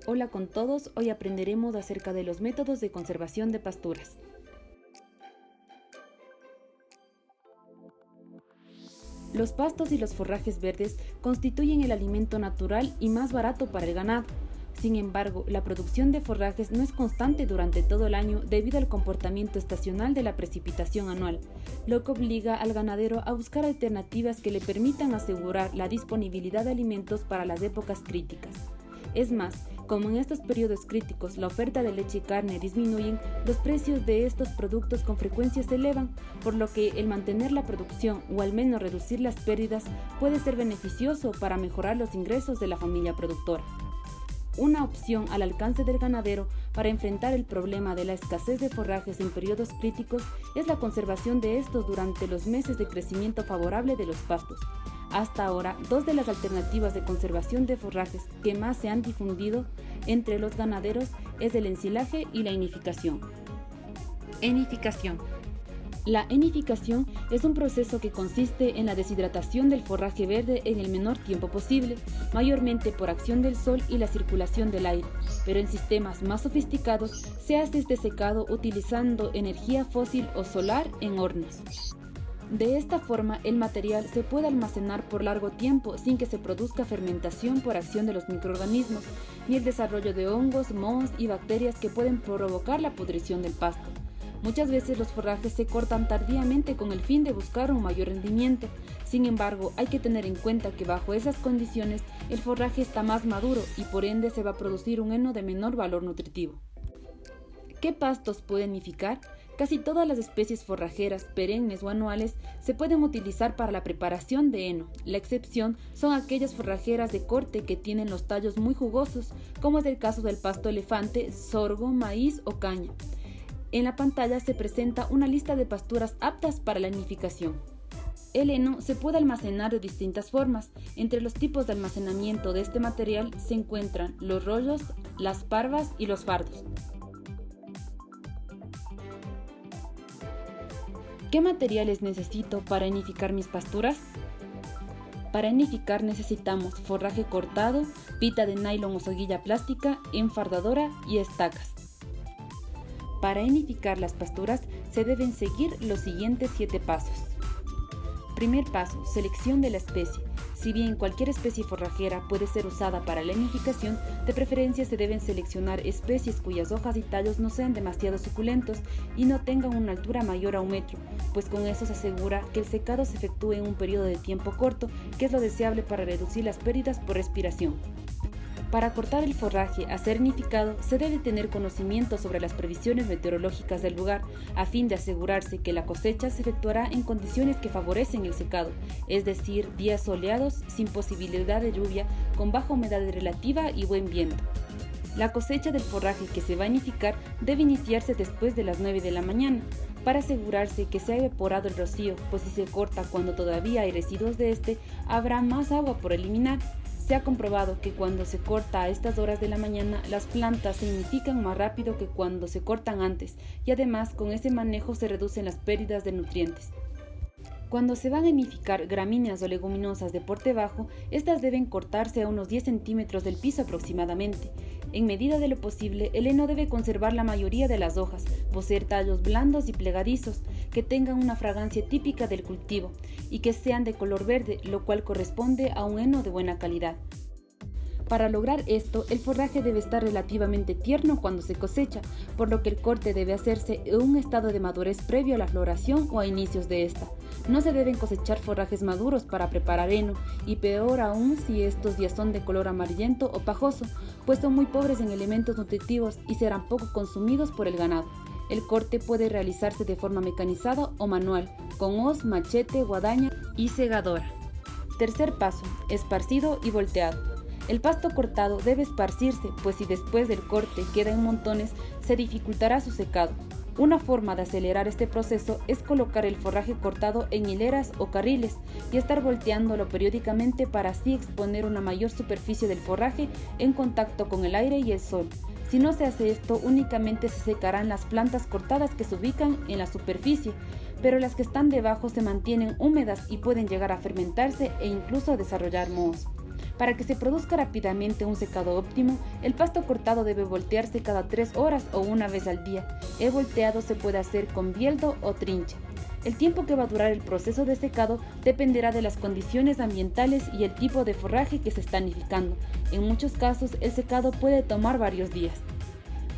Hola con todos, hoy aprenderemos acerca de los métodos de conservación de pasturas. Los pastos y los forrajes verdes constituyen el alimento natural y más barato para el ganado. Sin embargo, la producción de forrajes no es constante durante todo el año debido al comportamiento estacional de la precipitación anual, lo que obliga al ganadero a buscar alternativas que le permitan asegurar la disponibilidad de alimentos para las épocas críticas. Es más, como en estos periodos críticos la oferta de leche y carne disminuyen, los precios de estos productos con frecuencia se elevan, por lo que el mantener la producción o al menos reducir las pérdidas puede ser beneficioso para mejorar los ingresos de la familia productora. Una opción al alcance del ganadero para enfrentar el problema de la escasez de forrajes en periodos críticos es la conservación de estos durante los meses de crecimiento favorable de los pastos. Hasta ahora, dos de las alternativas de conservación de forrajes que más se han difundido entre los ganaderos es el ensilaje y la enificación. Enificación. La enificación es un proceso que consiste en la deshidratación del forraje verde en el menor tiempo posible, mayormente por acción del sol y la circulación del aire, pero en sistemas más sofisticados se hace este secado utilizando energía fósil o solar en hornos. De esta forma, el material se puede almacenar por largo tiempo sin que se produzca fermentación por acción de los microorganismos, ni el desarrollo de hongos, mohos y bacterias que pueden provocar la pudrición del pasto. Muchas veces los forrajes se cortan tardíamente con el fin de buscar un mayor rendimiento. Sin embargo, hay que tener en cuenta que bajo esas condiciones el forraje está más maduro y por ende se va a producir un heno de menor valor nutritivo. ¿Qué pastos pueden enificar? Casi todas las especies forrajeras, perennes o anuales, se pueden utilizar para la preparación de heno. La excepción son aquellas forrajeras de corte que tienen los tallos muy jugosos, como es el caso del pasto elefante, sorgo, maíz o caña. En la pantalla se presenta una lista de pasturas aptas para la enificación. El heno se puede almacenar de distintas formas. Entre los tipos de almacenamiento de este material se encuentran los rollos, las parvas y los fardos. ¿Qué materiales necesito para enificar mis pasturas? Para enificar necesitamos forraje cortado, pita de nylon o soguilla plástica, enfardadora y estacas. Para enificar las pasturas se deben seguir los siguientes 7 pasos. Primer paso, selección de la especie. Si bien cualquier especie forrajera puede ser usada para la enificación, de preferencia se deben seleccionar especies cuyas hojas y tallos no sean demasiado suculentos y no tengan una altura mayor a 1 metro, pues con eso se asegura que el secado se efectúe en un periodo de tiempo corto, que es lo deseable para reducir las pérdidas por respiración. Para cortar el forraje a ser enificado, se debe tener conocimiento sobre las previsiones meteorológicas del lugar, a fin de asegurarse que la cosecha se efectuará en condiciones que favorecen el secado, es decir, días soleados, sin posibilidad de lluvia, con baja humedad relativa y buen viento. La cosecha del forraje que se va a enificar debe iniciarse después de las 9 de la mañana, para asegurarse que se ha evaporado el rocío, pues si se corta cuando todavía hay residuos de este, habrá más agua por eliminar. Se ha comprobado que cuando se corta a estas horas de la mañana, las plantas se enifican más rápido que cuando se cortan antes, y además con ese manejo se reducen las pérdidas de nutrientes. Cuando se van a enificar gramíneas o leguminosas de porte bajo, estas deben cortarse a unos 10 centímetros del piso aproximadamente. En medida de lo posible, el heno debe conservar la mayoría de las hojas, poseer tallos blandos y plegadizos, que tengan una fragancia típica del cultivo y que sean de color verde, lo cual corresponde a un heno de buena calidad. Para lograr esto, el forraje debe estar relativamente tierno cuando se cosecha, por lo que el corte debe hacerse en un estado de madurez previo a la floración o a inicios de esta. No se deben cosechar forrajes maduros para preparar heno, y peor aún si estos ya son de color amarillento o pajoso, pues son muy pobres en elementos nutritivos y serán poco consumidos por el ganado. El corte puede realizarse de forma mecanizada o manual, con hoz, machete, guadaña y segadora. Tercer paso, esparcido y volteado. El pasto cortado debe esparcirse, pues si después del corte queda en montones, se dificultará su secado. Una forma de acelerar este proceso es colocar el forraje cortado en hileras o carriles y estar volteándolo periódicamente para así exponer una mayor superficie del forraje en contacto con el aire y el sol. Si no se hace esto, únicamente se secarán las plantas cortadas que se ubican en la superficie, pero las que están debajo se mantienen húmedas y pueden llegar a fermentarse e incluso a desarrollar mohos. Para que se produzca rápidamente un secado óptimo, el pasto cortado debe voltearse cada 3 horas o una vez al día. El volteado se puede hacer con bieldo o trinche. El tiempo que va a durar el proceso de secado dependerá de las condiciones ambientales y el tipo de forraje que se está nidificando. En muchos casos, el secado puede tomar varios días.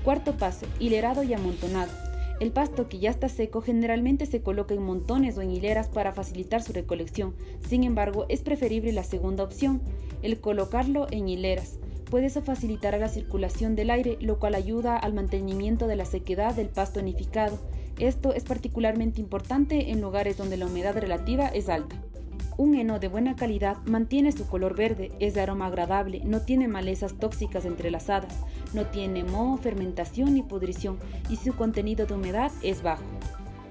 Cuarto paso, hilerado y amontonado. El pasto que ya está seco generalmente se coloca en montones o en hileras para facilitar su recolección. Sin embargo, es preferible la segunda opción, el colocarlo en hileras. Puede eso facilitar la circulación del aire, lo cual ayuda al mantenimiento de la sequedad del pasto nidificado. Esto es particularmente importante en lugares donde la humedad relativa es alta. Un heno de buena calidad mantiene su color verde, es de aroma agradable, no tiene malezas tóxicas entrelazadas, no tiene moho, fermentación ni pudrición y su contenido de humedad es bajo.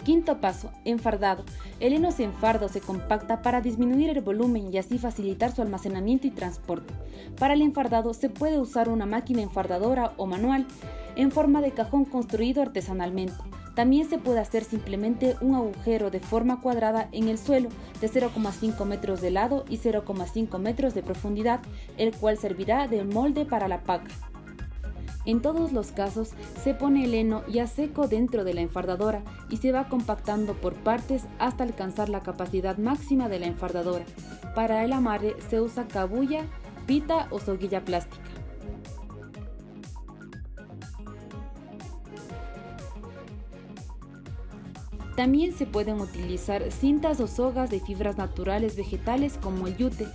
Quinto paso, enfardado. El heno se enfarda o se compacta para disminuir el volumen y así facilitar su almacenamiento y transporte. Para el enfardado se puede usar una máquina enfardadora o manual en forma de cajón construido artesanalmente. También se puede hacer simplemente un agujero de forma cuadrada en el suelo de 0,5 metros de lado y 0,5 metros de profundidad, el cual servirá de molde para la paca. En todos los casos, se pone el heno ya seco dentro de la enfardadora y se va compactando por partes hasta alcanzar la capacidad máxima de la enfardadora. Para el amarre se usa cabuya, pita o soguilla plástica. También se pueden utilizar cintas o sogas de fibras naturales vegetales como el yute,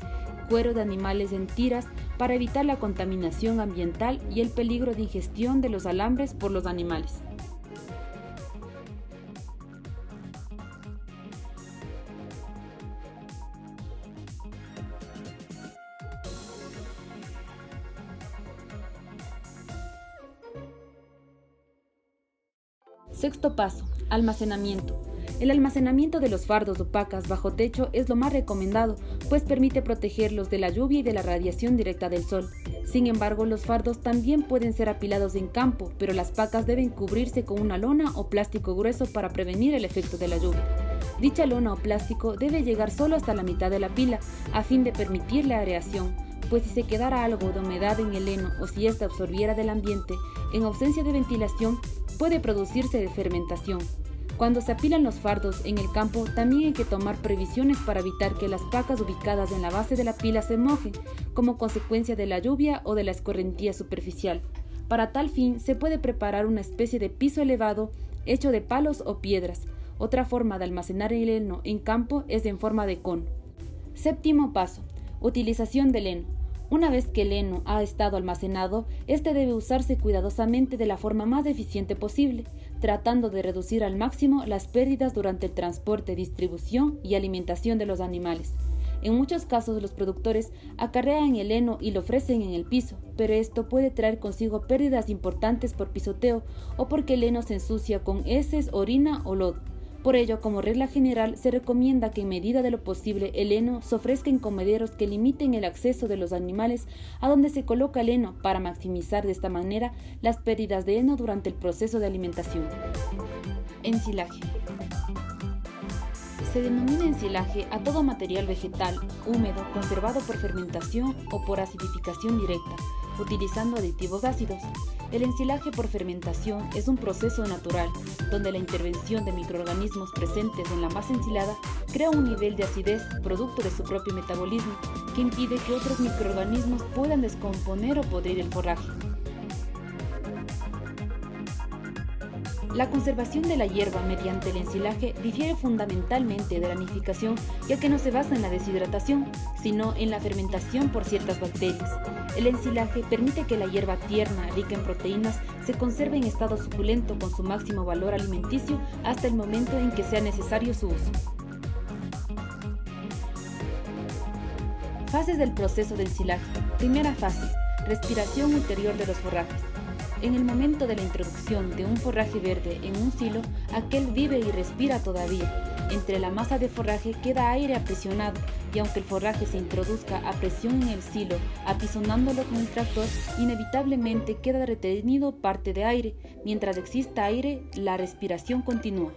cuero de animales en tiras para evitar la contaminación ambiental y el peligro de ingestión de los alambres por los animales. Sexto paso, almacenamiento. El almacenamiento de los fardos o pacas bajo techo es lo más recomendado, pues permite protegerlos de la lluvia y de la radiación directa del sol. Sin embargo, los fardos también pueden ser apilados en campo, pero las pacas deben cubrirse con una lona o plástico grueso para prevenir el efecto de la lluvia. Dicha lona o plástico debe llegar solo hasta la mitad de la pila, a fin de permitir la aireación, pues si se quedara algo de humedad en el heno o si ésta absorbiera del ambiente, en ausencia de ventilación, puede producirse fermentación. Cuando se apilan los fardos en el campo, también hay que tomar previsiones para evitar que las pacas ubicadas en la base de la pila se mojen, como consecuencia de la lluvia o de la escorrentía superficial. Para tal fin, se puede preparar una especie de piso elevado hecho de palos o piedras. Otra forma de almacenar el heno en campo es en forma de cono. Séptimo paso, utilización del heno. Una vez que el heno ha estado almacenado, este debe usarse cuidadosamente de la forma más eficiente posible, tratando de reducir al máximo las pérdidas durante el transporte, distribución y alimentación de los animales. En muchos casos los productores acarrean el heno y lo ofrecen en el piso, pero esto puede traer consigo pérdidas importantes por pisoteo o porque el heno se ensucia con heces, orina o lodo. Por ello, como regla general, se recomienda que en medida de lo posible el heno se ofrezca en comederos que limiten el acceso de los animales a donde se coloca el heno para maximizar de esta manera las pérdidas de heno durante el proceso de alimentación. Ensilaje. Se denomina ensilaje a todo material vegetal, húmedo, conservado por fermentación o por acidificación directa, utilizando aditivos ácidos. El ensilaje por fermentación es un proceso natural, donde la intervención de microorganismos presentes en la masa ensilada crea un nivel de acidez producto de su propio metabolismo, que impide que otros microorganismos puedan descomponer o podrir el forraje. La conservación de la hierba mediante el ensilaje difiere fundamentalmente de la nidificación, ya que no se basa en la deshidratación, sino en la fermentación por ciertas bacterias. El ensilaje permite que la hierba tierna, rica en proteínas, se conserve en estado suculento con su máximo valor alimenticio hasta el momento en que sea necesario su uso. Fases del proceso de ensilaje. Primera fase, respiración ulterior de los forrajes. En el momento de la introducción de un forraje verde en un silo, aquel vive y respira todavía. Entre la masa de forraje queda aire aprisionado y aunque el forraje se introduzca a presión en el silo, apisonándolo con el tractor, inevitablemente queda retenido parte de aire. Mientras exista aire, la respiración continúa.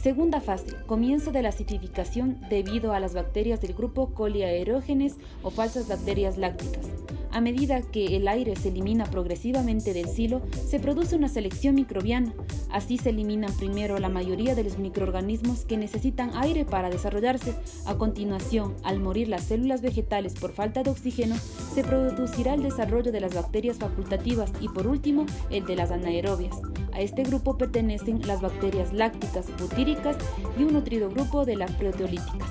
Segunda fase, comienzo de la acidificación debido a las bacterias del grupo coliaerógenes o falsas bacterias lácticas. A medida que el aire se elimina progresivamente del silo, se produce una selección microbiana. Así se eliminan primero la mayoría de los microorganismos que necesitan aire para desarrollarse. A continuación, al morir las células vegetales por falta de oxígeno, se producirá el desarrollo de las bacterias facultativas y por último, el de las anaerobias. A este grupo pertenecen las bacterias lácticas, butíricas y un nutrido grupo de las proteolíticas.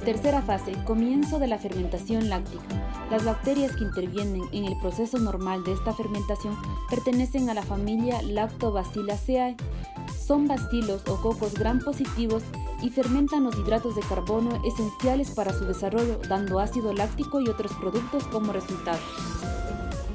Tercera fase, comienzo de la fermentación láctica. Las bacterias que intervienen en el proceso normal de esta fermentación pertenecen a la familia Lactobacilliaceae. Son bacilos o cocos gram positivos y fermentan los hidratos de carbono esenciales para su desarrollo, dando ácido láctico y otros productos como resultado.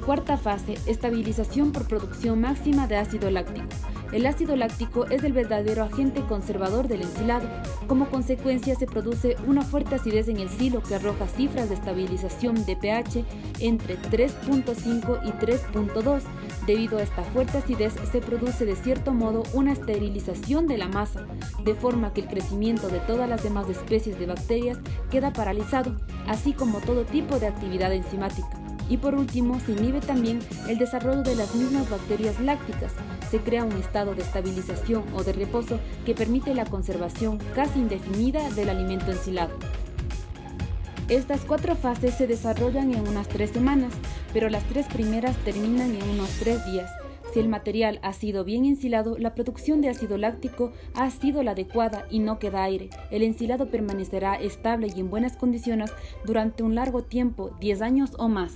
Cuarta fase, estabilización por producción máxima de ácido láctico. El ácido láctico es el verdadero agente conservador del ensilado. Como consecuencia se produce una fuerte acidez en el silo que arroja cifras de estabilización de pH entre 3.5 y 3.2. Debido a esta fuerte acidez se produce de cierto modo una esterilización de la masa, de forma que el crecimiento de todas las demás especies de bacterias queda paralizado, así como todo tipo de actividad enzimática. Y por último, se inhibe también el desarrollo de las mismas bacterias lácticas. Se crea un estado de estabilización o de reposo que permite la conservación casi indefinida del alimento ensilado. Estas 4 fases se desarrollan en unas 3 semanas, pero las 3 primeras terminan en unos 3 días. Si el material ha sido bien ensilado, la producción de ácido láctico ha sido la adecuada y no queda aire. El ensilado permanecerá estable y en buenas condiciones durante un largo tiempo, 10 años o más.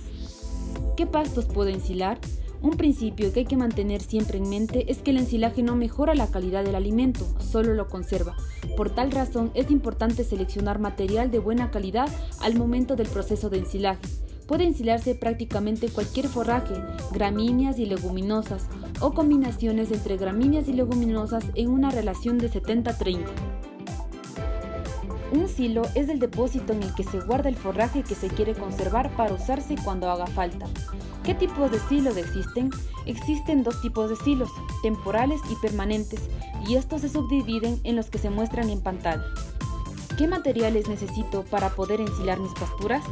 ¿Qué pastos puedo ensilar? Un principio que hay que mantener siempre en mente es que el ensilaje no mejora la calidad del alimento, solo lo conserva. Por tal razón, es importante seleccionar material de buena calidad al momento del proceso de ensilaje. Puede ensilarse prácticamente cualquier forraje, gramíneas y leguminosas, o combinaciones entre gramíneas y leguminosas en una relación de 70-30. Un silo es el depósito en el que se guarda el forraje que se quiere conservar para usarse cuando haga falta. ¿Qué tipos de silos existen? Existen 2 tipos de silos, temporales y permanentes, y estos se subdividen en los que se muestran en pantalla. ¿Qué materiales necesito para poder ensilar mis pasturas?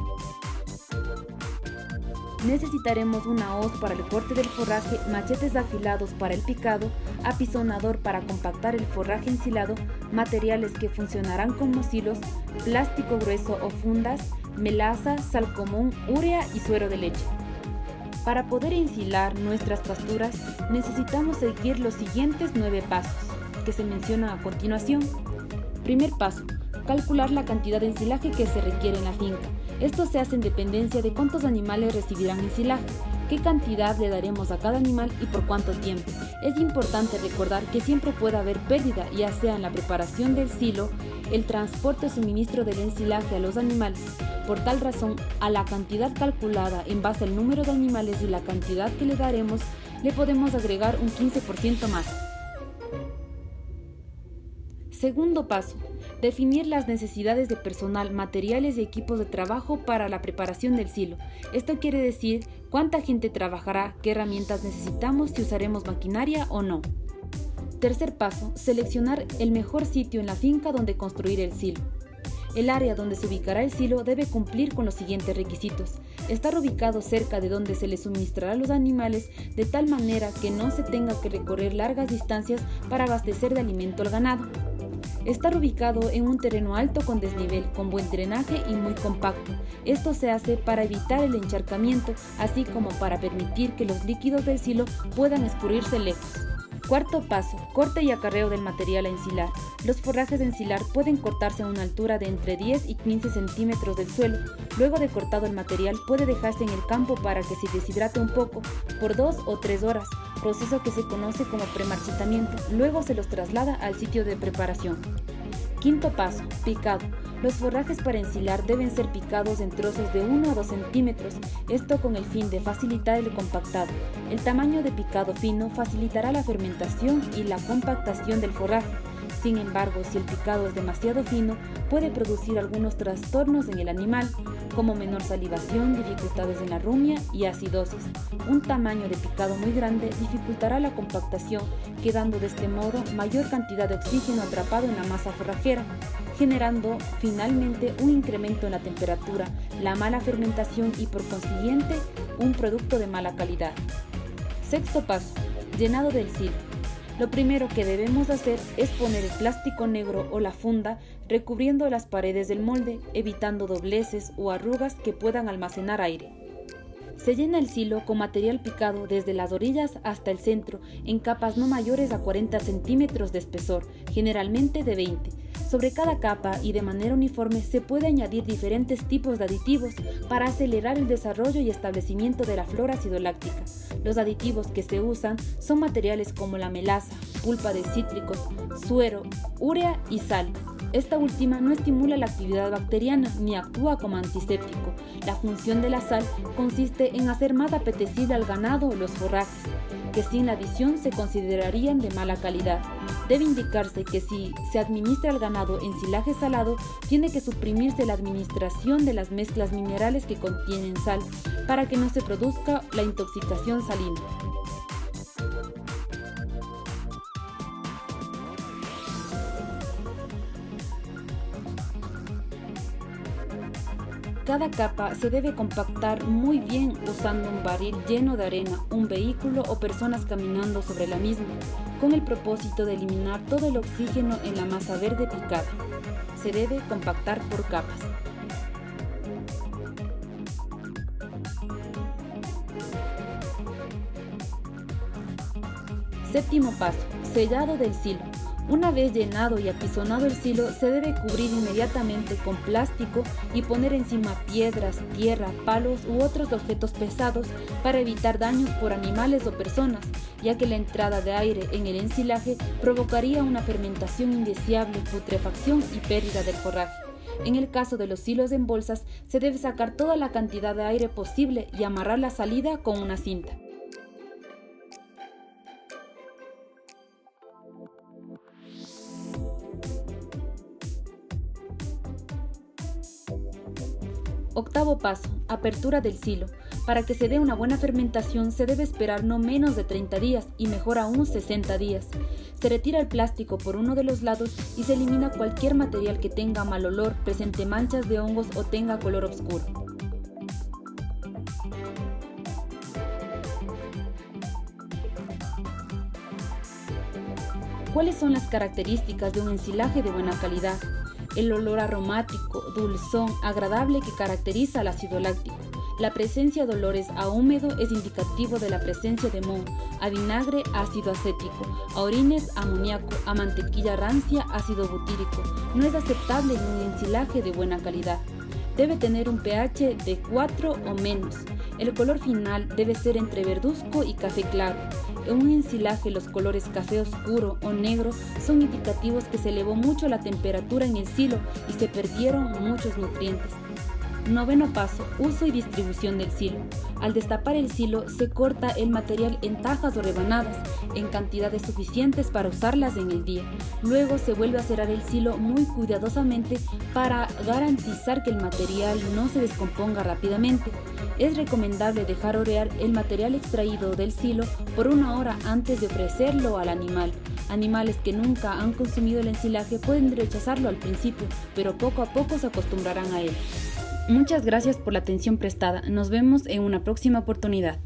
Necesitaremos una hoz para el corte del forraje, machetes afilados para el picado, apisonador para compactar el forraje ensilado, materiales que funcionarán como silos, plástico grueso o fundas, melaza, sal común, urea y suero de leche. Para poder ensilar nuestras pasturas necesitamos seguir los siguientes 9 pasos, que se mencionan a continuación. Primer paso, calcular la cantidad de ensilaje que se requiere en la finca. Esto se hace en dependencia de cuántos animales recibirán ensilaje, qué cantidad le daremos a cada animal y por cuánto tiempo. Es importante recordar que siempre puede haber pérdida, ya sea en la preparación del silo, el transporte o suministro del ensilaje a los animales. Por tal razón, a la cantidad calculada en base al número de animales y la cantidad que le daremos, le podemos agregar un 15% más. Segundo paso, definir las necesidades de personal, materiales y equipos de trabajo para la preparación del silo. Esto quiere decir cuánta gente trabajará, qué herramientas necesitamos, si usaremos maquinaria o no. Tercer paso, seleccionar el mejor sitio en la finca donde construir el silo. El área donde se ubicará el silo debe cumplir con los siguientes requisitos. Estar ubicado cerca de donde se les suministrará a los animales, de tal manera que no se tenga que recorrer largas distancias para abastecer de alimento al ganado. Estar ubicado en un terreno alto con desnivel, con buen drenaje y muy compacto. Esto se hace para evitar el encharcamiento, así como para permitir que los líquidos del silo puedan escurrirse lejos. Cuarto paso, corte y acarreo del material a ensilar. Los forrajes de ensilar pueden cortarse a una altura de entre 10 y 15 centímetros del suelo. Luego de cortado el material puede dejarse en el campo para que se deshidrate un poco, por 2 o 3 horas, proceso que se conoce como premarchitamiento. Luego se los traslada al sitio de preparación. Quinto paso, picado. Los forrajes para ensilar deben ser picados en trozos de 1 a 2 centímetros, esto con el fin de facilitar el compactado. El tamaño de picado fino facilitará la fermentación y la compactación del forraje. Sin embargo, si el picado es demasiado fino, puede producir algunos trastornos en el animal, como menor salivación, dificultades en la rumia y acidosis. Un tamaño de picado muy grande dificultará la compactación, quedando de este modo mayor cantidad de oxígeno atrapado en la masa forrajera, generando finalmente un incremento en la temperatura, la mala fermentación y por consiguiente un producto de mala calidad. Sexto paso: llenado del silo. Lo primero que debemos hacer es poner el plástico negro o la funda recubriendo las paredes del molde, evitando dobleces o arrugas que puedan almacenar aire. Se llena el silo con material picado desde las orillas hasta el centro en capas no mayores a 40 centímetros de espesor, generalmente de 20. Sobre cada capa y de manera uniforme se puede añadir diferentes tipos de aditivos para acelerar el desarrollo y establecimiento de la flora acidoláctica. Los aditivos que se usan son materiales como la melaza, pulpa de cítricos, suero, urea y sal. Esta última no estimula la actividad bacteriana ni actúa como antiséptico. La función de la sal consiste en hacer más apetecible al ganado los forrajes, que sin la adición se considerarían de mala calidad. Debe indicarse que si se administra al ganado ensilaje salado, tiene que suprimirse la administración de las mezclas minerales que contienen sal, para que no se produzca la intoxicación salina. Cada capa se debe compactar muy bien usando un barril lleno de arena, un vehículo o personas caminando sobre la misma, con el propósito de eliminar todo el oxígeno en la masa verde picada. Se debe compactar por capas. Séptimo paso: sellado del silo. Una vez llenado y apisonado el silo, se debe cubrir inmediatamente con plástico y poner encima piedras, tierra, palos u otros objetos pesados para evitar daños por animales o personas, ya que la entrada de aire en el ensilaje provocaría una fermentación indeseable, putrefacción y pérdida del forraje. En el caso de los silos en bolsas, se debe sacar toda la cantidad de aire posible y amarrar la salida con una cinta. Octavo paso: apertura del silo. Para que se dé una buena fermentación se debe esperar no menos de 30 días y mejor aún 60 días. Se retira el plástico por uno de los lados y se elimina cualquier material que tenga mal olor, presente manchas de hongos o tenga color oscuro. ¿Cuáles son las características de un ensilaje de buena calidad? El olor aromático, dulzón, agradable que caracteriza al ácido láctico. La presencia de olores a húmedo es indicativo de la presencia de moho, a vinagre, ácido acético, a orines, amoníaco, a mantequilla rancia, ácido butírico. No es aceptable en un ensilaje de buena calidad. Debe tener un pH de 4 o menos. El color final debe ser entre verduzco y café claro. En un ensilaje los colores café oscuro o negro son indicativos que se elevó mucho la temperatura en el silo y se perdieron muchos nutrientes. Noveno paso: uso y distribución del silo. Al destapar el silo se corta el material en tajas o rebanadas en cantidades suficientes para usarlas en el día. Luego se vuelve a cerrar el silo muy cuidadosamente para garantizar que el material no se descomponga rápidamente. Es recomendable dejar orear el material extraído del silo por 1 hora antes de ofrecerlo al animal. Animales que nunca han consumido el ensilaje pueden rechazarlo al principio, pero poco a poco se acostumbrarán a él. Muchas gracias por la atención prestada. Nos vemos en una próxima oportunidad.